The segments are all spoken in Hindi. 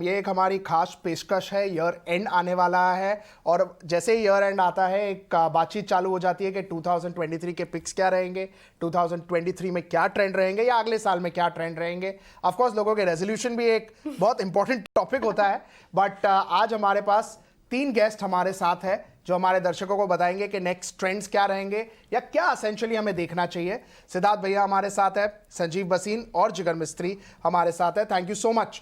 ये एक हमारी खास पेशकश है। ईयर एंड आने वाला है और जैसे ही ईयर एंड आता है एक बातचीत चालू हो जाती है कि 2023 के पिक्स क्या रहेंगे, 2023 में क्या ट्रेंड रहेंगे या अगले साल में क्या ट्रेंड रहेंगे। ऑफ कोर्स लोगों के रेजोल्यूशन भी एक बहुत इंपॉर्टेंट टॉपिक होता है। बट आज हमारे पास 3 गेस्ट हमारे साथ है जो हमारे दर्शकों को बताएंगे कि नेक्स्ट ट्रेंड्स क्या रहेंगे या क्या एसेंशियली हमें देखना चाहिए। सिद्धार्थ भैया हमारे साथ है, संजीव बसीन और जिगर मिस्त्री हमारे साथ है। Thank you so much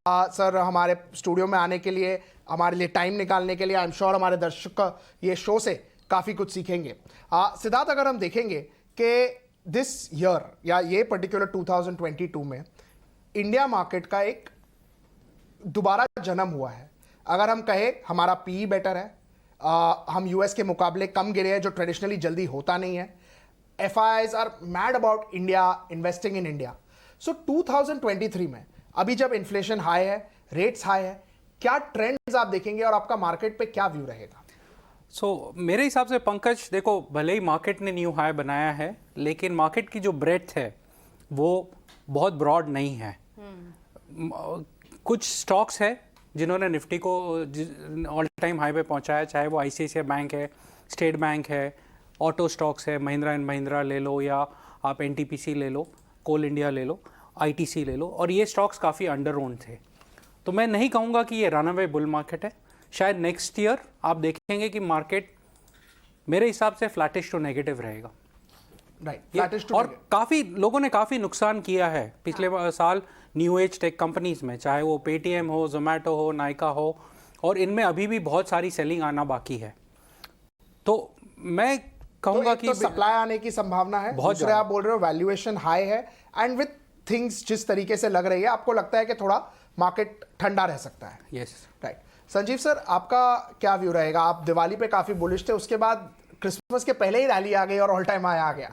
sir हमारे स्टूडियो में आने के लिए, हमारे लिए टाइम निकालने के लिए। आई एम श्योर हमारे दर्शक ये शो से काफ़ी कुछ सीखेंगे। सिद्धार्थ, अगर हम देखेंगे कि दिस ईयर या ये पर्टिकुलर 2022 में इंडिया मार्केट का एक दोबारा जन्म हुआ है। अगर हम कहें हमारा पीई बेटर है, हम यूएस के मुकाबले कम गिरे हैं जो ट्रेडिशनली जल्दी होता नहीं है। FIIs are mad about India, investing in India. So 2023 में अभी जब इन्फ्लेशन हाई है, रेट्स हाई है, क्या ट्रेंड्स आप देखेंगे और आपका मार्केट पे क्या व्यू रहेगा? मेरे हिसाब से पंकज, देखो भले ही मार्केट ने न्यू हाई बनाया है लेकिन मार्केट की जो ब्रेड्थ है वो बहुत ब्रॉड नहीं है। कुछ स्टॉक्स है जिन्होंने निफ्टी को ऑल टाइम हाई पे पहुंचाया, चाहे वो आईसीआईसीआई बैंक है, स्टेट बैंक है, ऑटो स्टॉक्स है, महिंद्रा एंड महिंद्रा ले लो या आप एनटीपीसी ले लो, कोल इंडिया ले लो, आईटीसी ले लो, और ये स्टॉक्स काफ़ी अंडर ओन्ड थे। तो मैं नहीं कहूँगा कि ये रनअवे बुल मार्केट है। शायद नेक्स्ट ईयर आप देखेंगे कि मार्केट मेरे हिसाब से फ्लैटिश टू नेगेटिव रहेगा। राइट, और काफ़ी लोगों ने काफ़ी नुकसान किया है पिछले साल न्यू एज टेक कंपनीज में, चाहे वो पेटीएम हो, जोमेटो हो, नायका हो, और इनमें अभी भी बहुत सारी सेलिंग आना बाकी है। तो मैं कहूँगा कि सप्लाई आने की संभावना है, बहुत दूसरे आप बोल रहे हो वैल्यूएशन हाई है, एंड विद थिंग्स जिस तरीके से लग रही है आपको लगता है कि थोड़ा मार्केट ठंडा रह सकता है। Yes, right. संजीव सर, आपका क्या व्यू रहेगा? आप दिवाली पे काफी बुलिश थे, उसके बाद क्रिसमस के पहले ही रैली आ गई और ऑल टाइम हाई आ गया।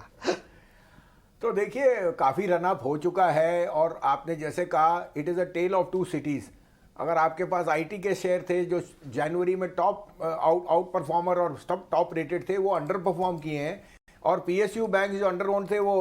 तो देखिए काफ़ी रनअप हो चुका है और आपने जैसे कहा it is a tale of two cities. अगर आपके पास आईटी के शेयर थे जो जनवरी में टॉप आउट परफॉर्मर और सब टॉप रेटेड थे, वो अंडर परफॉर्म किए हैं, और पीएसयू बैंक जो अंडर ओन थे वो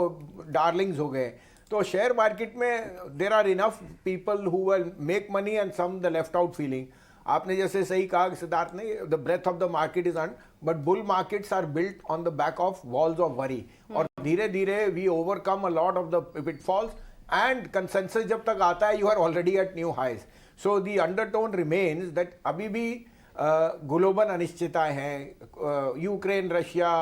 डार्लिंग्स हो गए। तो शेयर मार्केट में there are enough people who will make money and some the left out feeling. आपने जैसे सही कहा सिद्धार्थ ने, the breath of the market is on, but bull markets are built on the back of walls of worry, और धीरे धीरे we overcome a lot of the pitfalls and consensus जब तक आता है you are already at new highs. So the undertone remains that अभी भी ग्लोबल अनिश्चितताएं हैं, Ukraine, Russia,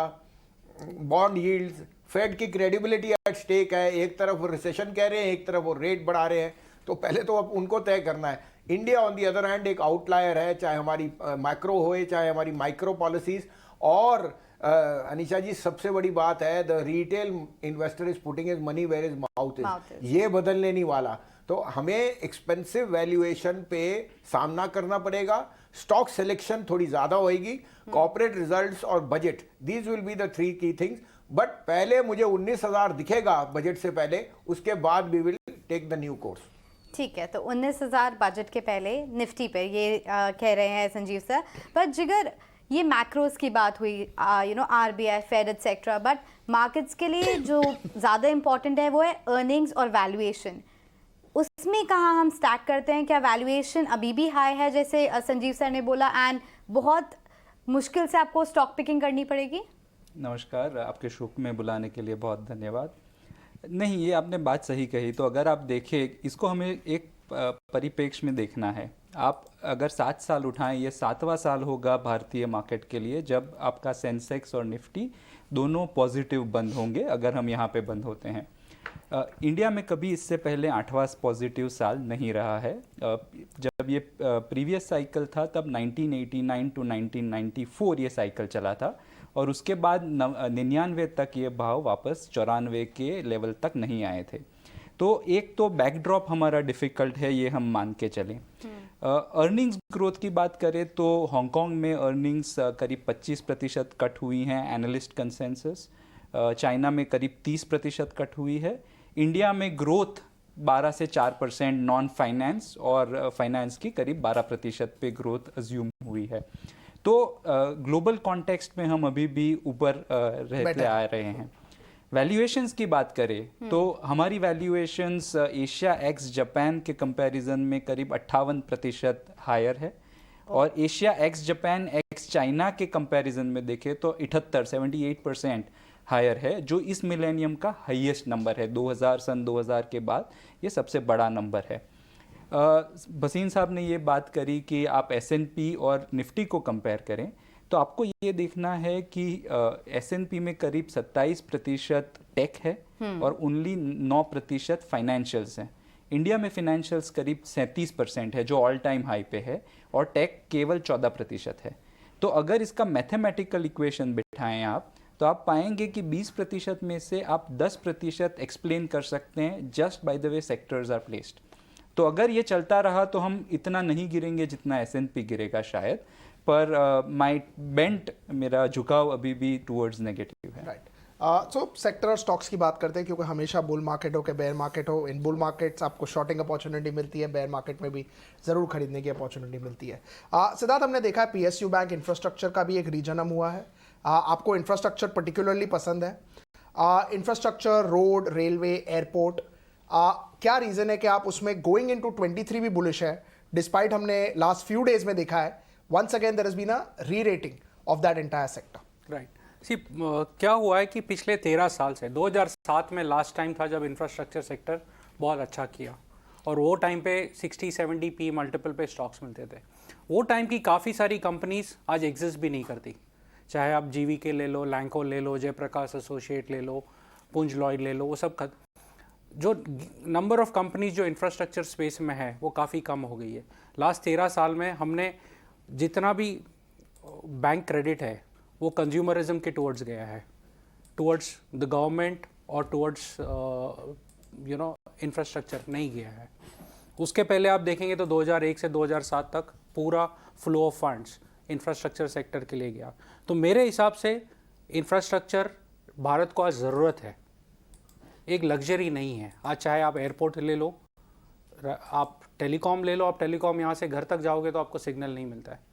bond yields, Fed की क्रेडिबिलिटी एट स्टेक है। एक तरफ वो रिसेशन कह रहे हैं, एक तरफ वो रेट बढ़ा रहे हैं, तो पहले तो अब उनको तय करना है। India on the other hand एक आउटलायर है, चाहे हमारी मैक्रो होए चाहे हमारी माइक्रो पॉलिसीज। और अनिशा जी, सबसे बड़ी बात है the retail investor is putting his money where his mouth is, ये बदलने नहीं वाला। तो हमें एक्सपेंसिव वैल्यूएशन पे सामना करना पड़ेगा, स्टॉक सिलेक्शन थोड़ी ज्यादा होगी, कॉर्पोरेट रिजल्ट्स और budget, these will be the 3 की थिंग्स। बट पहले मुझे 19,000 दिखेगा बजट से पहले, उसके बाद we will take the new course. ठीक है, तो 19,000 बजट के पहले निफ्टी पे ये कह रहे हैं संजीव सर। पर जिगर, ये मैक्रोस की बात हुई, RBI, Fed etcetera, but markets के लिए जो ज़्यादा इंपॉर्टेंट है वो है अर्निंग्स और वैल्यूएशन। उसमें कहाँ हम स्टैक करते हैं? क्या वैल्यूएशन अभी भी हाई है जैसे संजीव सर ने बोला, एंड बहुत मुश्किल से आपको स्टॉक पिकिंग करनी पड़ेगी? नमस्कार, आपके शो में बुलाने के लिए बहुत धन्यवाद। नहीं, ये आपने बात सही कही। तो अगर आप देखें इसको, हमें एक परिप्रेक्ष्य में देखना है। आप अगर 7 साल उठाएं, ये 7वां साल होगा भारतीय मार्केट के लिए जब आपका सेंसेक्स और निफ्टी दोनों पॉजिटिव बंद होंगे, अगर हम यहाँ पे बंद होते हैं। इंडिया में कभी इससे पहले 8वां पॉजिटिव साल नहीं रहा है। जब ये प्रीवियस साइकिल था तब 1989 टू 1994 ये साइकिल चला था, और उसके बाद 99 तक ये भाव वापस 94 के लेवल तक नहीं आए थे। तो एक तो बैकड्रॉप हमारा डिफ़िकल्ट है, ये हम मान के चलें। अर्निंग्स ग्रोथ की बात करें तो हांगकांग में अर्निंग्स करीब 25% कट हुई हैं, एनालिस्ट कंसेंसस। चाइना में करीब 30% कट हुई है। इंडिया में ग्रोथ 12 से 4% नॉन फाइनेंस, और फाइनेंस की करीब 12% पे ग्रोथ अज्यूम हुई है। तो ग्लोबल कॉन्टेक्स्ट में हम अभी भी ऊपर रहते आ रहे हैं। वैल्यूएशंस की बात करें तो हमारी वैल्यूएशंस एशिया एक्स जापान के कंपैरिजन में करीब 58% हायर है, और Asia x Japan x China के कंपैरिजन में देखें तो 78% हायर है, जो इस मिलेनियम का हाईएस्ट नंबर है। 2000 के बाद ये सबसे बड़ा नंबर है। भसीन साहब ने ये बात करी कि आप S&P और निफ्टी को कंपेयर करें, तो आपको ये देखना है कि S&P में करीब 27% टेक है और ओनली 9% फाइनेंशियल्स हैं। इंडिया में फाइनेंशियल्स करीब 37% है, जो ऑल टाइम हाई पे है, और टेक केवल 14% है। तो अगर इसका मैथमेटिकल इक्वेशन बिठाएं आप, तो आप पाएंगे कि 20% में से आप 10% एक्सप्लेन कर सकते हैं just by the way sectors are placed. तो अगर ये चलता रहा तो हम इतना नहीं गिरेंगे जितना S&P गिरेगा शायद, पर माय बेंट, मेरा झुकाव अभी भी टुवर्ड्स नेगेटिव है। राइट। सो सेक्टर और स्टॉक्स की बात करते हैं, क्योंकि हमेशा बुल मार्केट हो के बेयर मार्केट हो, इन बुल मार्केट्स आपको शॉर्टिंग अपॉर्चुनिटी मिलती है, बेयर मार्केट में भी ज़रूर खरीदने की अपॉर्चुनिटी मिलती है। सिद्धार्थ, हमने देखा है PSU बैंक इंफ्रास्ट्रक्चर का भी एक रीजनम हुआ है। आपको इंफ्रास्ट्रक्चर पर्टिकुलरली पसंद है? इंफ्रास्ट्रक्चर, रोड, रेलवे, एयरपोर्ट, क्या रीज़न है कि आप उसमें गोइंग इनटू 23 भी बुलिश है, डिस्पाइट हमने लास्ट फ्यू डेज में देखा है once again there has been a rerating of that entire sector? Right. See क्या हुआ है कि पिछले 13 साल से 2007 में लास्ट टाइम था जब इंफ्रास्ट्रक्चर सेक्टर बहुत अच्छा किया, और वो टाइम पे 60-70 P मल्टीपल पे स्टॉक्स मिलते थे। वो टाइम की काफ़ी सारी कंपनीज आज एग्जिस्ट भी नहीं करती, चाहे आप GVK ले लो, लैंको ले लो, जयप्रकाश एसोसिएट ले लो, पुंज लॉयड ले लो, वो सब जो नंबर ऑफ कंपनीज जो इंफ्रास्ट्रक्चर स्पेस में है वो काफ़ी कम हो गई है। लास्ट 13 साल में हमने जितना भी बैंक क्रेडिट है वो कंज्यूमरिज्म के टुवर्ड्स गया है, टुवर्ड्स द गवर्नमेंट और टुवर्ड्स इंफ्रास्ट्रक्चर नहीं गया है। उसके पहले आप देखेंगे तो 2001 से 2007 तक पूरा flow of funds infrastructure sector के लिए गया। तो मेरे हिसाब से इंफ्रास्ट्रक्चर भारत को आज ज़रूरत है, एक लग्जरी नहीं है। आज चाहे आप एयरपोर्ट ले लो, आप टेलीकॉम ले लो, आप टेलीकॉम यहाँ से घर तक जाओगे तो आपको सिग्नल नहीं मिलता है।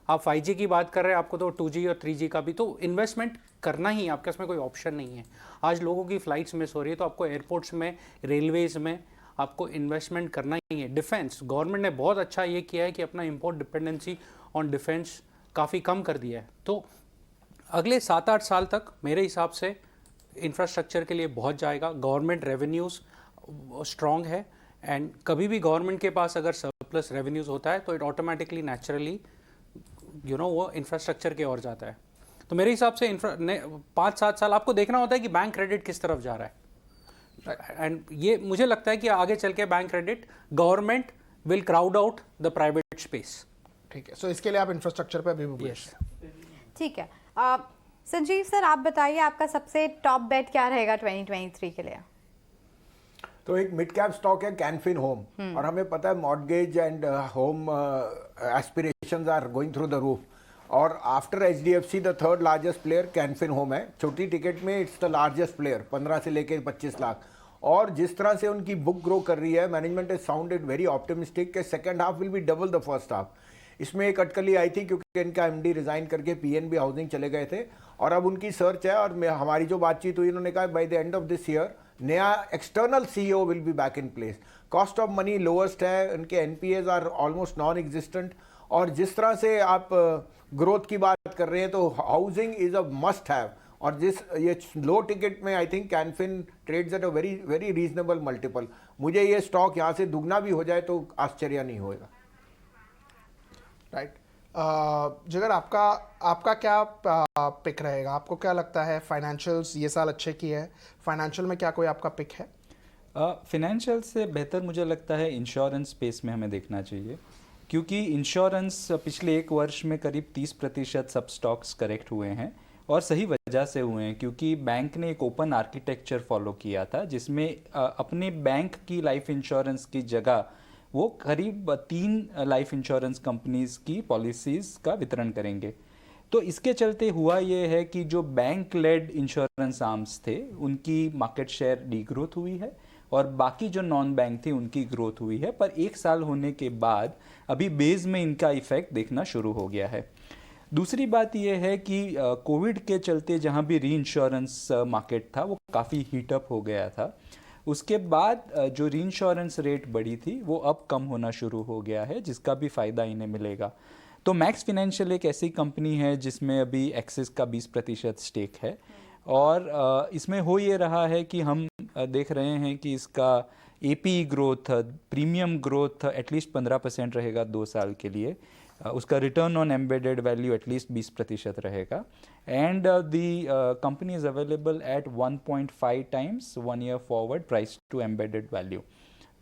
आप 5G की बात कर रहे हैं, आपको तो 2G और 3G का भी तो इन्वेस्टमेंट करना ही है, आपके उसमें कोई ऑप्शन नहीं है। आज लोगों की फ़्लाइट्स मिस हो रही है, तो आपको एयरपोर्ट्स में, रेलवेज़ में आपको इन्वेस्टमेंट करना ही है। डिफेंस, गवर्नमेंट ने बहुत अच्छा ये किया है कि अपना इम्पोर्ट डिपेंडेंसी ऑन डिफेंस काफ़ी कम कर दिया है। तो अगले 7-8 साल तक मेरे हिसाब से इंफ्रास्ट्रक्चर के लिए बहुत जाएगा। गवर्नमेंट रेवेन्यूज़ स्ट्रॉन्ग है, एंड कभी भी गवर्नमेंट के पास अगर सरप्लस रेवेन्यूज़ होता है तो इट ऑटोमेटिकली नेचुरली वो इंफ्रास्ट्रक्चर के ओर जाता है। तो मेरे हिसाब से 5-7 साल आपको देखना होता है कि बैंक क्रेडिट किस तरफ जा रहा है, एंड ये मुझे लगता है कि आगे चल के bank credit government will crowd out the private space. ठीक है, सो इसके लिए आप इंफ्रास्ट्रक्चर पे अभी बुलिश हैं। ठीक है। संजीव सर, आप बताइए आपका सबसे टॉप बेट क्या रहेगा 2023 के लिए? तो एक मिड कैप स्टॉक है कैनफिन होम, और हमें पता है mortgage and home aspirations are going through the roof, और after HDFC the third largest player Canfin Home है। छोटी टिकट में इट्स द लार्जेस्ट प्लेयर, 15 से लेकर 25 लाख। और जिस तरह से उनकी बुक ग्रो कर रही है, management is sounded very optimistic कि second half will be double the first half. इसमें एक अटकली आई थी क्योंकि इनका MD रिजाइन करके PNB हाउसिंग चले गए थे, और अब उनकी सर्च है, और हमारी जो बातचीत हुई, उन्होंने कहा by the end of this year नया external CEO will be back in place. Cost of money lowest है, उनके NPAs are almost non existent, और जिस तरह से आप ग्रोथ की बात कर रहे हैं तो housing is a must have, और जिस ये लो टिकट में I think Canfin trades at a very very reasonable multiple. मुझे ये स्टॉक यहाँ से दुगना भी हो जाए तो आश्चर्य नहीं होगा। राइट। जिगर, आपका क्या पिक रहेगा? आपको क्या लगता है? फाइनेंशियल्स ये साल अच्छे किए हैं, फाइनेंशियल में क्या कोई आपका पिक है? फिनेंशियल से बेहतर मुझे लगता है इंश्योरेंस स्पेस में हमें देखना चाहिए, क्योंकि इंश्योरेंस पिछले 1 वर्ष में करीब 30% सब स्टॉक्स करेक्ट हुए हैं, और सही वजह से हुए हैं क्योंकि बैंक ने एक ओपन आर्किटेक्चर फॉलो किया था, जिसमें अपने बैंक की लाइफ इंश्योरेंस की जगह वो करीब 3 लाइफ इंश्योरेंस कंपनीज की पॉलिसीज़ का वितरण करेंगे। तो इसके चलते हुआ ये है कि जो बैंक लेड इंश्योरेंस आर्म्स थे उनकी मार्केट शेयर डी ग्रोथ हुई है, और बाकी जो नॉन बैंक थी उनकी ग्रोथ हुई है, पर 1 साल होने के बाद अभी बेस में इनका इफेक्ट देखना शुरू हो गया है। दूसरी बात यह है कि कोविड के चलते जहां भी री इंश्योरेंस मार्केट था वो काफ़ी हीटअप हो गया था। उसके बाद जो री इंश्योरेंस रेट बढ़ी थी वो अब कम होना शुरू हो गया है, जिसका भी फ़ायदा इन्हें मिलेगा। तो मैक्स फाइनेंशियल एक ऐसी कंपनी है जिसमें अभी एक्सिस का 20% स्टेक है, और इसमें हो ये रहा है कि हम देख रहे हैं कि इसका AP growth, premium growth at least 15% रहेगा 2 साल के लिए। उसका return on embedded value at least 20% रहेगा, and the company is available at 1.5 times 1 year forward price to embedded value.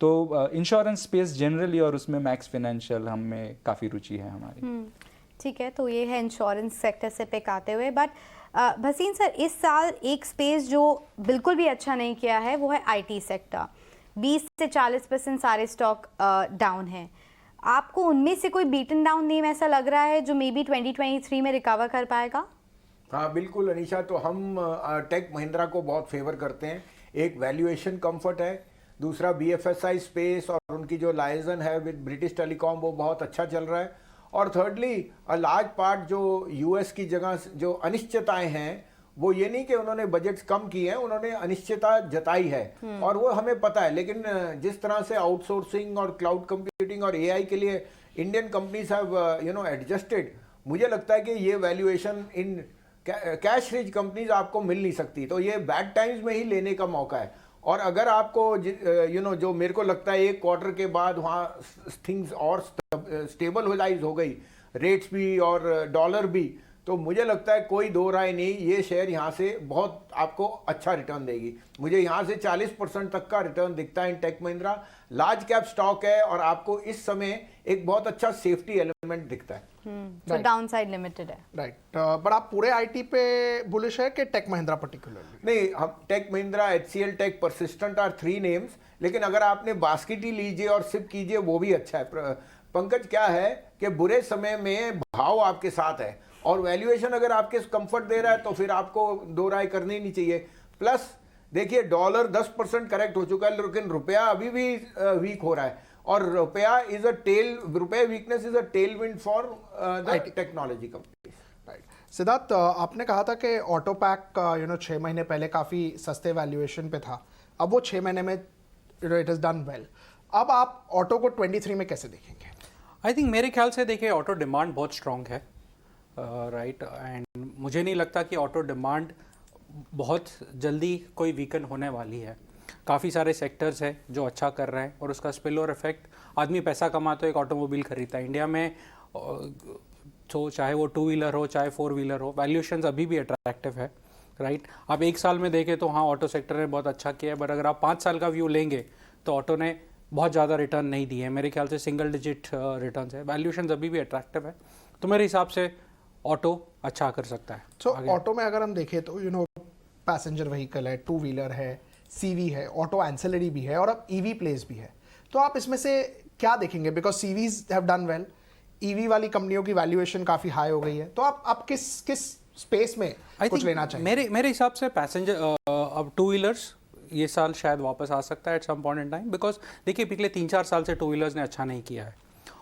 तो इंश्योरेंस स्पेस जनरली और उसमें मैक्स फाइनेंशियल हमें काफ़ी रुचि है हमारी। ठीक है, तो ये है इंश्योरेंस सेक्टर से पिक आते हुए। बट भसीन सर, इस साल एक स्पेस जो बिल्कुल भी अच्छा नहीं किया है वो है आईटी सेक्टर। 20 से 40% सारे स्टॉक डाउन हैं। आपको उनमें से कोई बीटन डाउन नेम ऐसा लग रहा है जो मे बी 2023 में रिकवर कर पाएगा? हाँ बिल्कुल अनीशा, तो हम टेक महिंद्रा को बहुत फेवर करते हैं। एक वैल्यूएशन कंफर्ट है, दूसरा बीएफएसआई स्पेस और उनकी जो लाइजन है विद ब्रिटिश टेलीकॉम वो बहुत अच्छा चल रहा है, और थर्डली लार्ज पार्ट जो यूएस की जगह जो अनिश्चितताएं हैं वो ये नहीं कि उन्होंने बजट्स कम किए हैं, उन्होंने अनिश्चितता जताई है और वो हमें पता है। लेकिन जिस तरह से आउटसोर्सिंग और क्लाउड कंप्यूटिंग और एआई के लिए इंडियन कंपनीज हैव एडजस्टेड, मुझे लगता है कि ये valuation in cash rich companies आपको मिल नहीं सकती। तो ये बैड टाइम्स में ही लेने का मौका है। और अगर आपको जो मेरे को लगता है 1 क्वार्टर के बाद वहाँ थिंग्स और स्टेबलाइज हो गई, रेट्स भी और डॉलर भी, तो मुझे लगता है कोई दो राय नहीं, ये शेयर यहाँ से बहुत आपको अच्छा रिटर्न देगी। मुझे यहाँ से 40% तक का रिटर्न दिखता है in Tech Mahindra. Large cap stock है और आपको इस समय एक बहुत अच्छा सेफ्टी एलिमेंट दिखता है। तो डाउनसाइड लिमिटेड है। राइट, बट आप पूरे आईटी पे बुलिश है कि टेक महिंद्रा पर्टिकुलरली? नहीं, हम Tech Mahindra, HCL Tech, Persistent are 3 names, लेकिन अगर आपने बास्केट ही लीजिए और सिप कीजिए वो भी अच्छा है। पंकज, क्या है कि बुरे समय में भाव आपके साथ है और वैल्यूएशन अगर आपके कंफर्ट दे रहा है तो फिर आपको दो राय करनी ही नहीं चाहिए। प्लस देखिए, डॉलर 10% करेक्ट हो चुका है, लेकिन रुपया अभी भी वीक हो रहा है, और रुपया इज अ टेल, रुपये weakness is a tailwind for the technology company. Right, Siddharth, आपने कहा था कि ऑटो पैक 6 महीने पहले काफ़ी सस्ते वैल्यूएशन पे था, अब वो 6 महीने में इट इज़ डन वेल। अब आप ऑटो को 23 में कैसे देखेंगे? आई थिंक मेरे ख्याल से देखिए, ऑटो डिमांड बहुत स्ट्रॉन्ग है, राइट, एंड मुझे नहीं लगता कि ऑटो डिमांड बहुत जल्दी कोई वीकन होने वाली है। काफ़ी सारे सेक्टर्स हैं जो अच्छा कर रहे हैं और उसका स्पिल ओवर इफेक्ट, आदमी पैसा कमाता है, एक ऑटोमोबाइल खरीदता है इंडिया में, तो चाहे वो 2 व्हीलर हो चाहे 4 व्हीलर हो, वैल्यूएशंस अभी भी अट्रैक्टिव है, राइट। आप 1 साल में देखें तो हाँ, ऑटो सेक्टर ने बहुत अच्छा किया है, बट अगर आप 5 साल का व्यू लेंगे तो ऑटो ने बहुत ज़्यादा रिटर्न नहीं दिए हैं। मेरे ख्याल से सिंगल डिजिट रिटर्न है, वैल्यूएशंस अभी भी अट्रैक्टिव है, तो मेरे हिसाब से ऑटो अच्छा कर सकता है। सो ऑटो में अगर हम देखें तो पैसेंजर व्हीकल है, 2 व्हीलर है, सीवी है, ऑटो एंसिलरी भी है और अब ईवी प्लेस भी है। तो आप इसमें से क्या देखेंगे? Because CVs have done well, EV वाली कंपनियों की वैल्यूएशन काफ़ी हाई हो गई है, तो आप किस स्पेस में कुछ लेना चाहिए? मेरे हिसाब से पैसेंजर अब 2 व्हीलर्स ये साल शायद वापस आ सकता है at some point in time, because देखिए पिछले 3-4 साल से 2 व्हीलर्स ने अच्छा नहीं किया है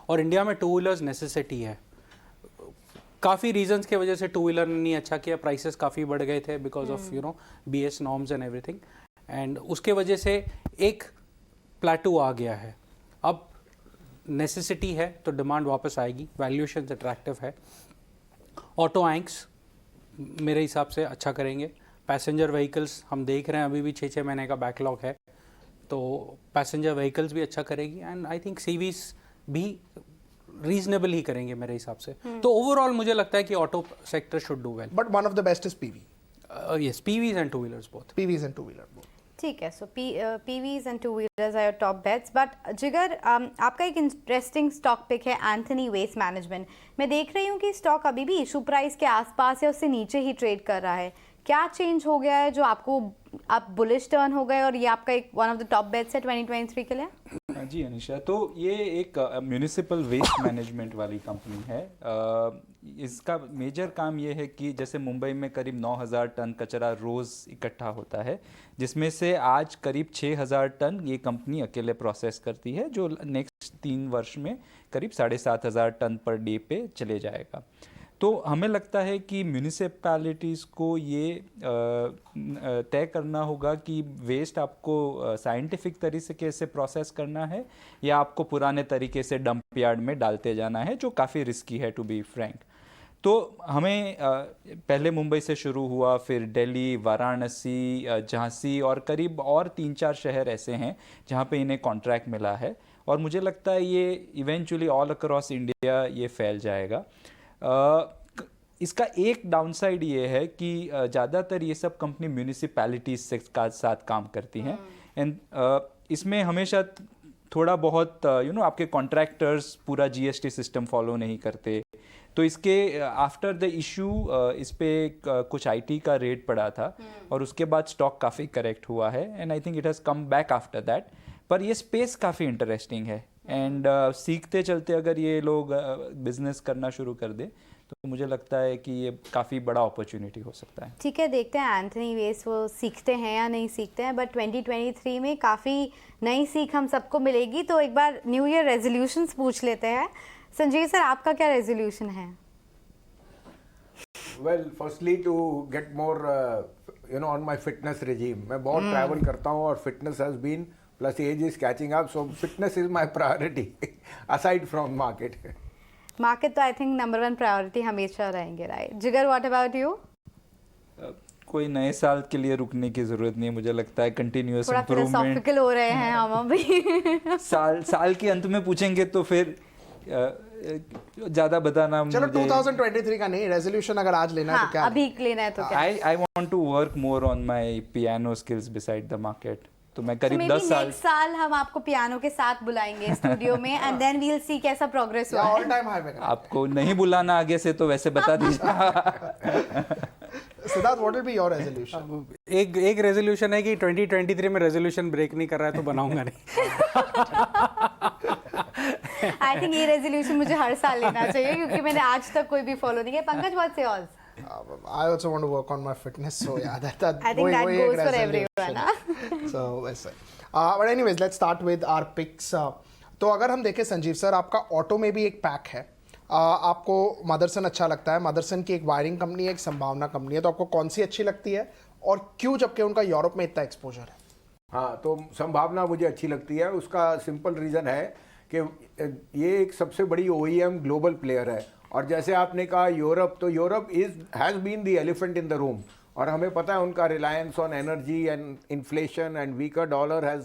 और इंडिया में 2 व्हीलर्स नेसेसिटी है। काफ़ी रीजंस की वजह से 2 व्हीलर ने नहीं अच्छा किया, प्राइसेस काफ़ी बढ़ गए थे because of BS norms and everything, and उसके वजह से एक प्लेटू आ गया है। अब नेसेसिटी है तो डिमांड वापस आएगी, वैल्यूएशन अट्रैक्टिव है। ऑटो एंक्स मेरे हिसाब से अच्छा करेंगे। पैसेंजर व्हीकल्स हम देख रहे हैं अभी भी 6-6 महीने का बैकलॉग है, तो पैसेंजर व्हीकल्स भी अच्छा करेगी, एंड आई थिंक सीवीज भी रीजनेबल ही करेंगे मेरे हिसाब से। तो ओवरऑल मुझे लगता है कि auto sector should do well, but one of the best is PV. Yes, PVs and 2 wheelers both. PVs and 2 wheeler both. ठीक है, so PVs and 2 wheelers are your top bets. But Jigar, आपका एक इंटरेस्टिंग स्टॉक पिक है एंथनी वेस्ट मैनेजमेंट। मैं देख रही हूँ कि स्टॉक अभी भी इशू प्राइस के आसपास या उससे नीचे ही ट्रेड कर रहा है। क्या चेंज हो गया है जो आप बुलिश टर्न हो गए और ये आपका एक one of the top bets है 2023 के लिए? जी अनिशा, तो ये एक म्यूनिसिपल वेस्ट मैनेजमेंट वाली कंपनी है। इसका मेजर काम ये है कि जैसे मुंबई में करीब 9,000 टन कचरा रोज़ इकट्ठा होता है, जिसमें से आज करीब 6,000 टन ये कंपनी अकेले प्रोसेस करती है, जो नेक्स्ट 3 वर्ष में करीब 7,500 टन पर डे पे चले जाएगा। तो हमें लगता है कि म्यूनिसिपैलिटीज़ को ये तय करना होगा कि वेस्ट आपको साइंटिफिक तरीके से प्रोसेस करना है या आपको पुराने तरीके से डंप यार्ड में डालते जाना है, जो काफ़ी रिस्की है टू बी फ्रैंक। तो हमें पहले मुंबई से शुरू हुआ, फिर दिल्ली, वाराणसी, झांसी और करीब और 3-4 शहर ऐसे हैं जहाँ पे इन्हें कॉन्ट्रैक्ट मिला है, और मुझे लगता है ये इवेंचुअली ऑल अक्रॉस इंडिया ये फैल जाएगा। इसका एक डाउनसाइड ये है कि ज़्यादातर ये सब कंपनी म्यूनिसिपैलिटीज से साथ काम करती हैं, एंड इसमें हमेशा थोड़ा बहुत आपके कॉन्ट्रैक्टर्स पूरा जीएसटी सिस्टम फॉलो नहीं करते। तो इसके आफ्टर द इशू इस पे कुछ आईटी का रेट पड़ा था और उसके बाद स्टॉक काफ़ी करेक्ट हुआ है, and I think it has come back after that. पर ये स्पेस काफ़ी इंटरेस्टिंग है, एंड सीखते चलते अगर ये लोग बिजनेस करना शुरू कर दे तो मुझे लगता है कि ये काफ़ी बड़ा अपॉर्चुनिटी हो सकता है। ठीक है, देखते हैं एंथनी वेस वो सीखते हैं या नहीं सीखते हैं, बट 2023 में काफ़ी नई सीख हम सबको मिलेगी। तो एक बार न्यू ईयर रेजोल्यूशंस पूछ लेते हैं। संजीव सर, आपका क्या रेजोल्यूशन है? Well, firstly to get more, on my fitness regime. मैं बहुत ट्रैवल करता हूँ और fitness has been, plus age is catching up, so fitness is my priority aside from market. Market तो आई थिंक नंबर 1 प्रायोरिटी हमेशा रहेंगे, राइट? जिगर, व्हाट अबाउट यू? कोई नए साल के लिए रुकने की जरूरत नहीं है, मुझे लगता है कंटिन्यूअस थोड़ा इम्प्रूवमेंट। फिलोसॉफिकल हो रहे हैं हम अभी। साल के अंत में पूछेंगे तो फिर ज्यादा बताना चलो मुझे 2023 का नहीं, रेजोल्यूशन अगर आज लेना है हाँ, तो क्या अभी लेना है तो क्या? I want to work more on my piano skills beside the market. तो मैं करीब maybe 10 साल नेक्स्ट साल हम आपको पियानो के साथ बुलाएंगे स्टूडियो में, and then we will see कैसा प्रोग्रेस हुआ ऑल है। टाइम हाई पे? आपको नहीं बुलाना आगे से तो वैसे बता दीजिए। Siddharth, what will be your resolution? एक रेजोल्यूशन है कि 2023 में रेजोल्यूशन ब्रेक नहीं कर रहा है तो बनाऊंगा नहीं। आई थिंक ये रेजोल्यूशन मुझे हर साल लेना चाहिए क्योंकि मैंने आज तक कोई भी फॉलो नहीं किया। Pankaj, what's yours? I also want to work on my fitness, so yeah, I think that goes for everyone. So वैसे, but anyways, let's start with our picks. तो अगर हम देखें संजीव सर, आपका ऑटो में भी एक पैक है। आपको मदरसन अच्छा लगता है। मदरसन की एक वायरिंग कंपनी है, एक संभावना कंपनी है, तो आपको कौन सी अच्छी लगती है और क्यों, जबकि उनका यूरोप में इतना एक्सपोजर है? हाँ, तो संभावना मुझे अच्छी लगती है। उसका सिंपल रीज़न है कि ये एक सबसे बड़ी OEM ग्लोबल प्लेयर है, और जैसे आपने कहा यूरोप, तो Europe has been the elephant in the room, और हमें पता है उनका reliance on energy and inflation and weaker dollar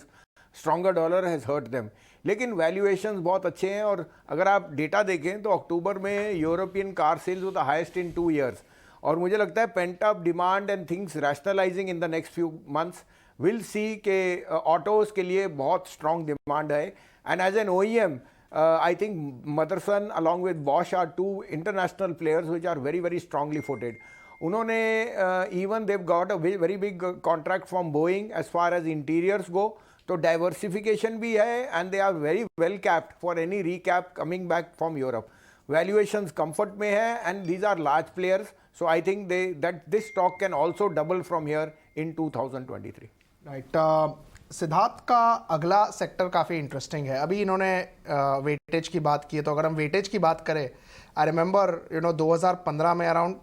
stronger dollar has hurt them. लेकिन वैल्यूएशंस बहुत अच्छे हैं, और अगर आप डेटा देखें तो अक्टूबर में यूरोपियन कार सेल्स वो द हाइस्ट इन 2 years, और मुझे लगता है pent up demand and things rationalizing in the next few months will see के ऑटोज़ के लिए बहुत स्ट्रॉन्ग डिमांड है। And as an OEM, I think Motherson along with Bosch are 2 international players which are very very strongly footed. उन्होंने even they've got a very big contract from Boeing as far as interiors go, तो diversification भी है, and they are very well capped for any recap coming back from Europe. Valuations comfort में है, and these are large players, so I think that this stock can also double from here in 2023. Right. Siddharth का अगला सेक्टर काफ़ी इंटरेस्टिंग है। अभी इन्होंने वेटेज की बात की है, तो अगर हम वेटेज की बात करें, आई रिमेंबर 2015 में अराउंड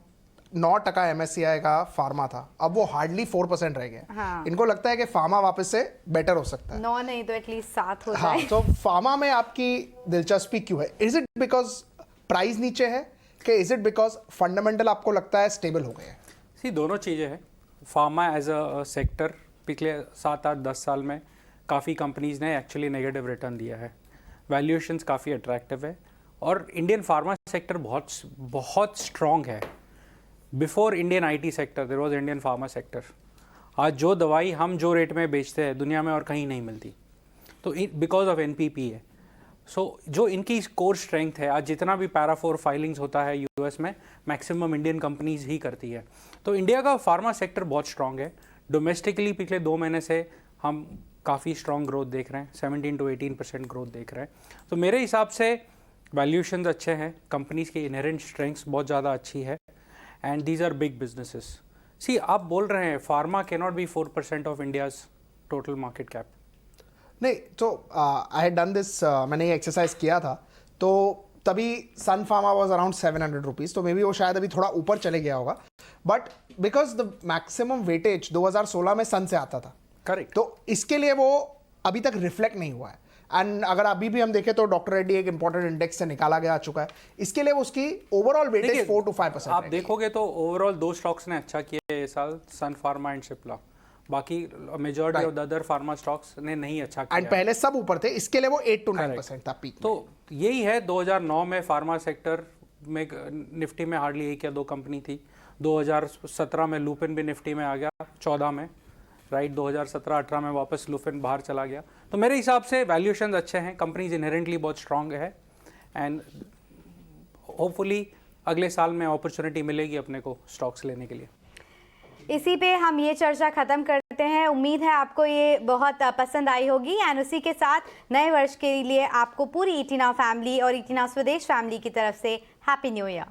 9% MSCI का फार्मा था, अब वो हार्डली 4% रह गया। हाँ। इनको लगता है कि फार्मा वापस से बेटर हो सकता है। 9 नहीं तो एटलीस्ट 7 हो हाँ, जाए। तो फार्मा में आपकी दिलचस्पी क्यों है? इज इट बिकॉज प्राइस नीचे है, कि इज इट बिकॉज फंडामेंटल आपको लगता है स्टेबल हो गए हैं? सी, दोनों चीज़ें हैं। फार्मा एज अ सेक्टर पिछले 7-8-10 साल में काफ़ी कंपनीज़ ने एक्चुअली नेगेटिव रिटर्न दिया है। वैल्यूएशंस काफ़ी अट्रैक्टिव है, और इंडियन फार्मा सेक्टर बहुत स्ट्रॉन्ग है। Before Indian IT sector there was Indian pharma sector. आज जो दवाई हम जो रेट में बेचते हैं दुनिया में और कहीं नहीं मिलती, तो बिकॉज ऑफ NPP है। सो जो इनकी कोर स्ट्रेंथ है, आज जितना भी पैरा 4 फाइलिंग्स होता है US में, मैक्सिमम इंडियन कंपनीज ही करती है। तो इंडिया का फार्मा सेक्टर बहुत स्ट्रॉन्ग है। डोमेस्टिकली पिछले 2 महीने से हम काफ़ी स्ट्रॉन्ग ग्रोथ देख रहे हैं, 17 to 18% ग्रोथ देख रहे हैं। तो मेरे हिसाब से वैल्यूएशंस अच्छे हैं, कंपनीज की इनहेरेंट स्ट्रेंथ्स बहुत ज़्यादा अच्छी है, and these are big businesses. See, आप बोल रहे हैं pharma can not be 4% of India's total market cap. नहीं, तो आई हैड डन दिस, मैंने ये एक्सरसाइज किया था, तो तभी सन फार्मा वॉज अराउंड 700 रुपीज, तो मे बी वो शायद अभी थोड़ा ऊपर चले गया होगा, but because the maximum weightage 2016 में सन से आता था, करेक्ट। तो इसके लिए वो अभी तक रिफ्लेक्ट नहीं हुआ है। एंड अगर अभी भी हम देखें तो डॉक्टर रेड्डी एक इंपॉर्टेंट इंडेक्स से निकाला गया चुका है, इसके लिए उसकी ओवरऑल वेटेज 4 to 5%। आप देखोगे तो ओवरऑल 2 स्टॉक्स ने अच्छा किया है ये साल, सन फार्मा एंड सिप्ला, बाकी majority of the other pharma stocks ने नहीं अच्छा किया। एंड पहले सब ऊपर थे, इसके लिए वो 8 to 9% था पीक। तो यही है, 2009 में फार्मा सेक्टर में निफ्टी में हार्डली 1 या 2 कंपनी थी। 2017 में लुपिन भी निफ्टी में आ गया, 14 में, राइट, 2017-18 में वापस लुपिन बाहर चला गया। तो मेरे हिसाब से वैल्यूएशंस अच्छे हैं, कंपनीज इनहेरेंटली बहुत स्ट्रांग है, एंड होपफुली अगले साल में अपॉर्चुनिटी मिलेगी अपने को स्टॉक्स लेने के लिए। इसी पे हम ये चर्चा खत्म करते हैं। उम्मीद है आपको ये बहुत पसंद आई होगी, एंड उसी के साथ नए वर्ष के लिए आपको पूरी इटिना फैमिली और इटिना स्वदेश फैमिली की तरफ से हैप्पी न्यू ईयर।